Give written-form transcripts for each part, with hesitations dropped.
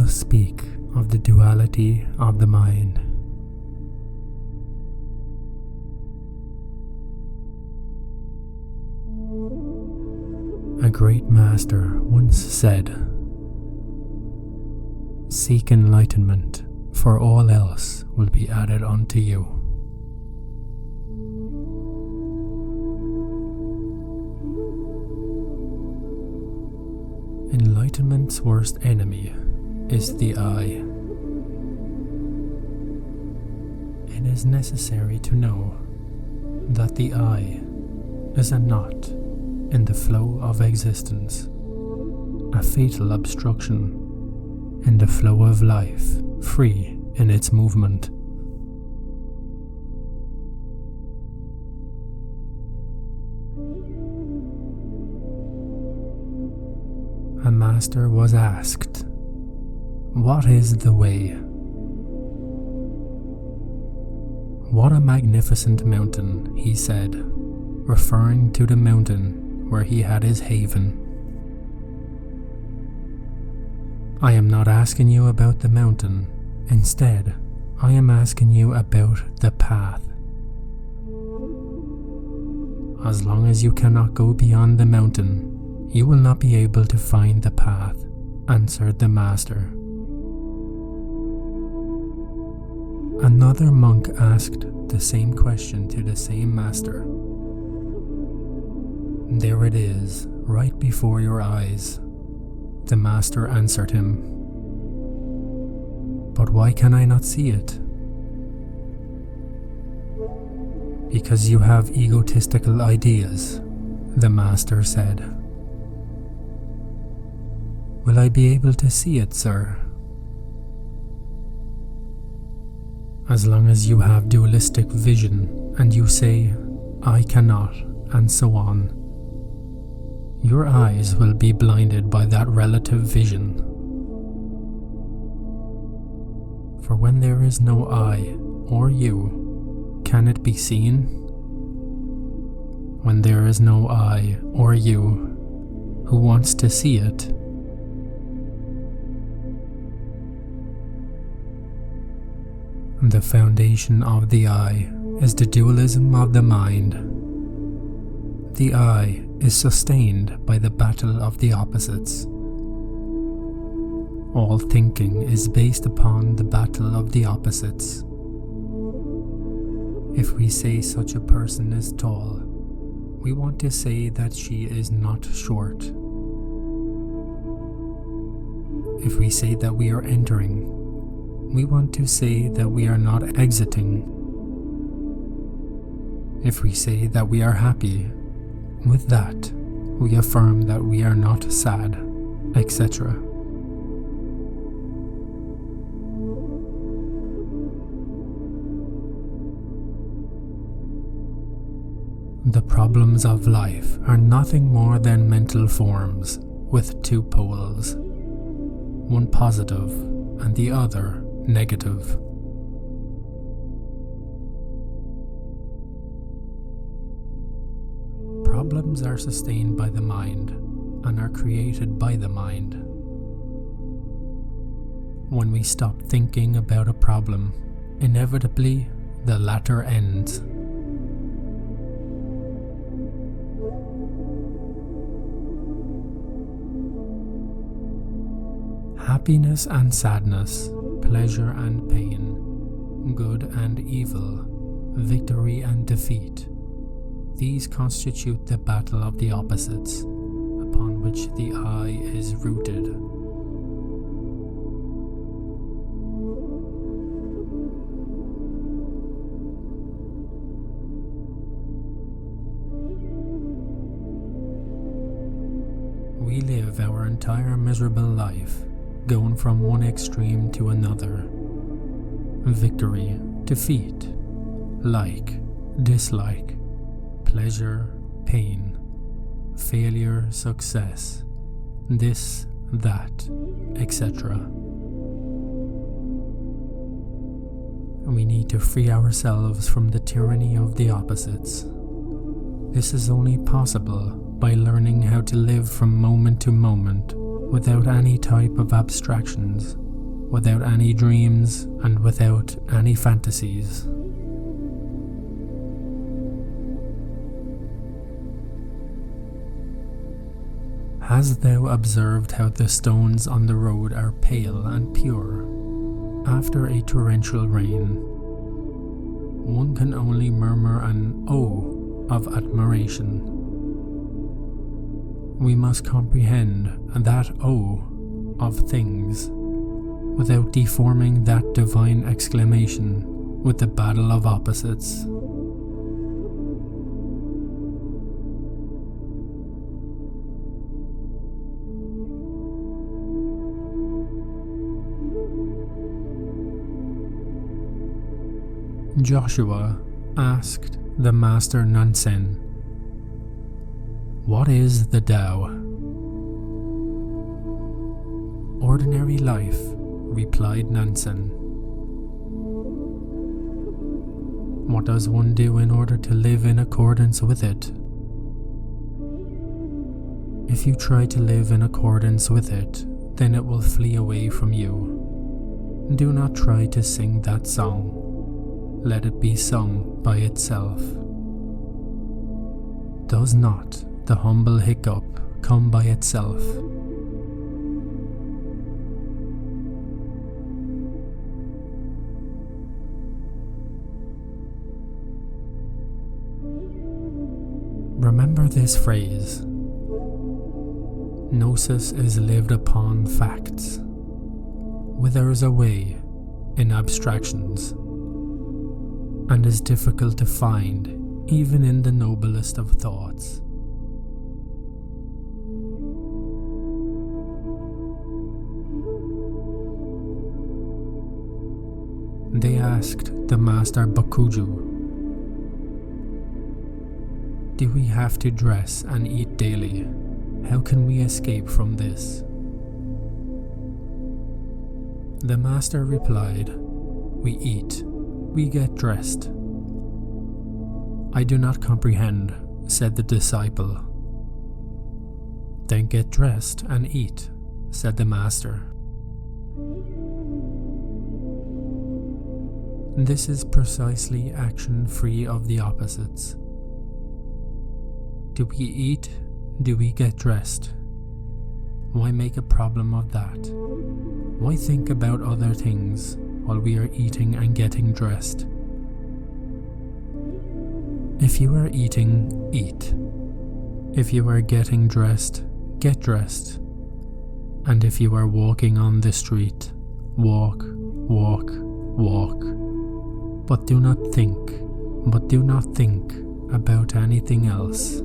thus speak of the duality of the mind. A great master once said, "Seek enlightenment, for all else will be added unto you." Enlightenment's worst enemy is the I. It is necessary to know that the I is a knot in the flow of existence, a fatal obstruction in the flow of life, free in its movement. A master was asked, "What is the way?" "What a magnificent mountain," he said, referring to the mountain where he had his haven. "I am not asking you about the mountain. Instead, I am asking you about the path. As long as you cannot go beyond the mountain, you will not be able to find the path," answered the master. Another monk asked the same question to the same master. "There it is, right before your eyes," the master answered him. "But why can I not see it?" "Because you have egotistical ideas," the master said. "Will I be able to see it, sir?" "As long as you have dualistic vision and you say, 'I cannot,' and so on, your eyes will be blinded by that relative vision. For when there is no I or you, can it be seen? When there is no I or you, who wants to see it?" The foundation of the I is the dualism of the mind. The I is sustained by the battle of the opposites. All thinking is based upon the battle of the opposites. If we say such a person is tall, we want to say that she is not short. If we say that we are entering, we want to say that we are not exiting. If we say that we are happy, with that, we affirm that we are not sad, etc. The problems of life are nothing more than mental forms with two poles, one positive and the other negative. Problems are sustained by the mind and are created by the mind. When we stop thinking about a problem, inevitably the latter ends. Happiness and sadness, pleasure and pain, good and evil, victory and defeat, these constitute the battle of the opposites, upon which the I is rooted. We live our entire miserable life going from one extreme to another. Victory, defeat, like, dislike, pleasure, pain, failure, success, this, that, etc. We need to free ourselves from the tyranny of the opposites. This is only possible by learning how to live from moment to moment without any type of abstractions without any dreams and without any fantasies. Hast thou observed how the stones on the road are pale and pure after a torrential rain? One can only murmur an "oh" of admiration. We must comprehend that "oh" of things without deforming that divine exclamation with the battle of opposites. Joshua asked the Master Nansen, "What is the Tao?" "Ordinary life," replied Nansen. "What does one do in order to live in accordance with it?" "If you try to live in accordance with it, then it will flee away from you. Do not try to sing that song. Let it be sung by itself. Does not the humble hiccup come by itself?" Remember this phrase: Gnosis is lived upon facts, withers away in abstractions, and is difficult to find even in the noblest of thoughts. They asked the Master Bakuju, "Do we have to dress and eat daily? How can we escape from this?" The Master replied, "We eat, we get dressed." "I do not comprehend," said the disciple. "Then get dressed and eat," said the Master. This is precisely action free of the opposites. Do we eat? Do we get dressed? Why make a problem of that? Why think about other things while we are eating and getting dressed? If you are eating, eat. If you are getting dressed, get dressed. And if you are walking on the street, walk, walk, walk. But do not think about anything else.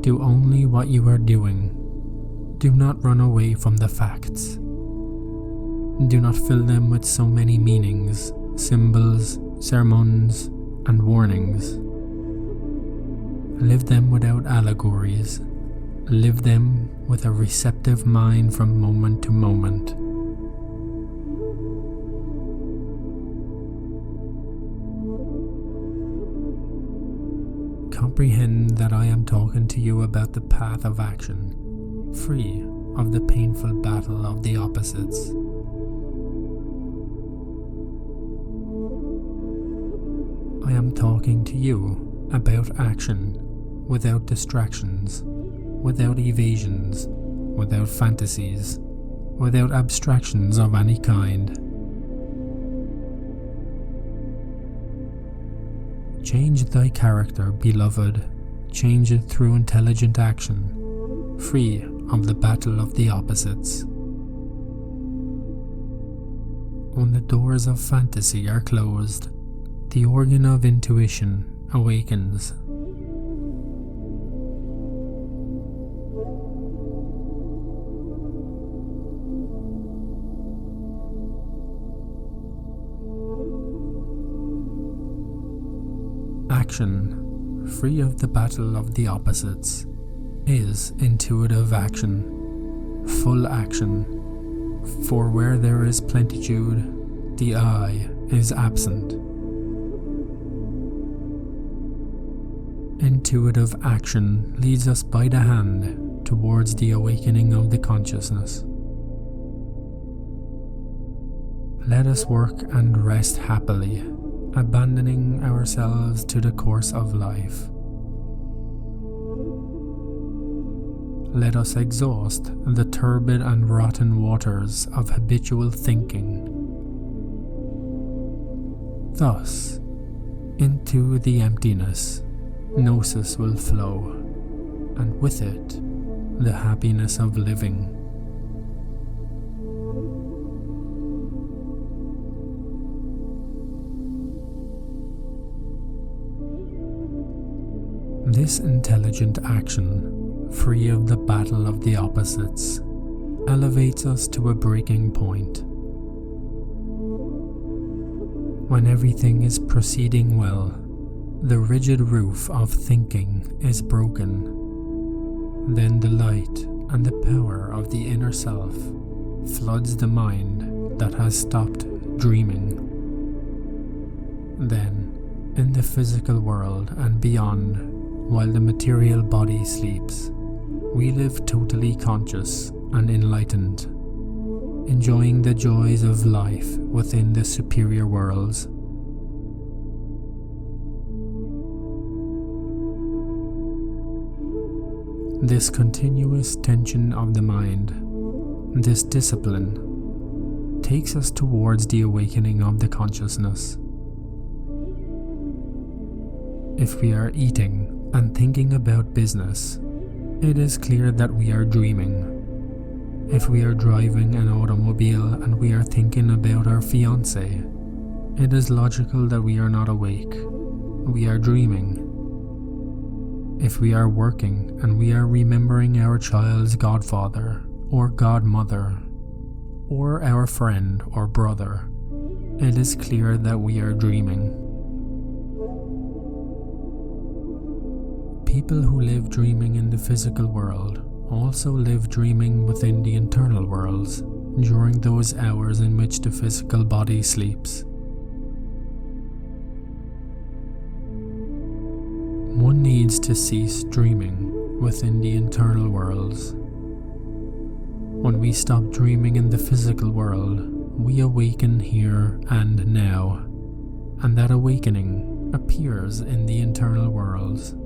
Do only what you are doing. Do not run away from the facts. Do not fill them with so many meanings, symbols, sermons, and warnings. Live them without allegories. Live them with a receptive mind from moment to moment. Comprehend that I am talking to you about the path of action, free of the painful battle of the opposites. I am talking to you about action without distractions, without evasions, without fantasies, without abstractions of any kind. Change thy character, beloved, change it through intelligent action, free of the battle of the opposites. When the doors of fantasy are closed, the organ of intuition awakens. Action, free of the battle of the opposites, is intuitive action, full action, for where there is plenitude, the I is absent. Intuitive action leads us by the hand towards the awakening of the consciousness. Let us work and rest happily, abandoning ourselves to the course of life. Let us exhaust the turbid and rotten waters of habitual thinking. Thus, into the emptiness, gnosis will flow, and with it, the happiness of living. This intelligent action, free of the battle of the opposites, elevates us to a breaking point. When everything is proceeding well, the rigid roof of thinking is broken. Then the light and the power of the inner self floods the mind that has stopped dreaming. Then, in the physical world and beyond, while the material body sleeps, we live totally conscious and enlightened, enjoying the joys of life within the superior worlds. This continuous tension of the mind, this discipline, takes us towards the awakening of the consciousness. If we are eating and thinking about business, it is clear that we are dreaming. If we are driving an automobile and we are thinking about our fiancé, it is logical that we are not awake. We are dreaming. If we are working and we are remembering our child's godfather or godmother, or our friend or brother, it is clear that we are dreaming. People who live dreaming in the physical world also live dreaming within the internal worlds during those hours in which the physical body sleeps. One needs to cease dreaming within the internal worlds. When we stop dreaming in the physical world, we awaken here and now, and that awakening appears in the internal worlds.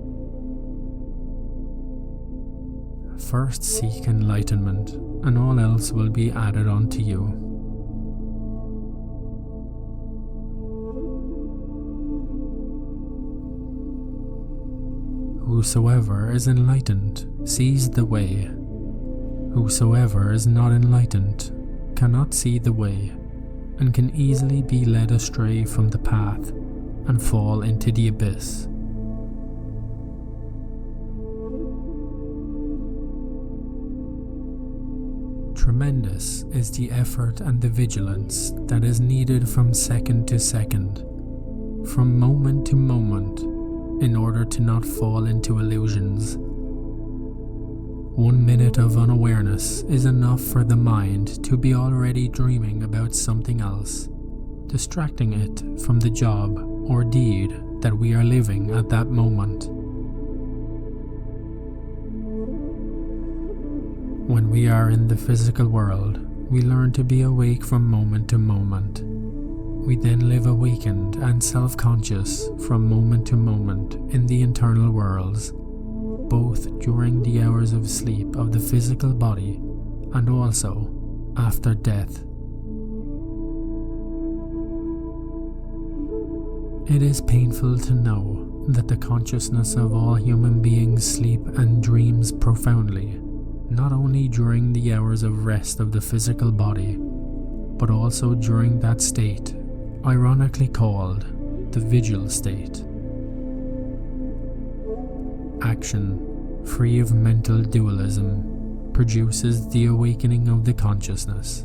First seek enlightenment, and all else will be added unto you. Whosoever is enlightened sees the way. Whosoever is not enlightened cannot see the way, and can easily be led astray from the path and fall into the abyss. Tremendous is the effort and the vigilance that is needed from second to second, from moment to moment, in order to not fall into illusions. 1 minute of unawareness is enough for the mind to be already dreaming about something else, distracting it from the job or deed that we are living at that moment. When we are in the physical world, we learn to be awake from moment to moment. We then live awakened and self-conscious from moment to moment in the internal worlds, both during the hours of sleep of the physical body and also after death. It is painful to know that the consciousness of all human beings sleep and dreams profoundly, not only during the hours of rest of the physical body, but also during that state, ironically called the vigil state. Action, free of mental dualism, produces the awakening of the consciousness.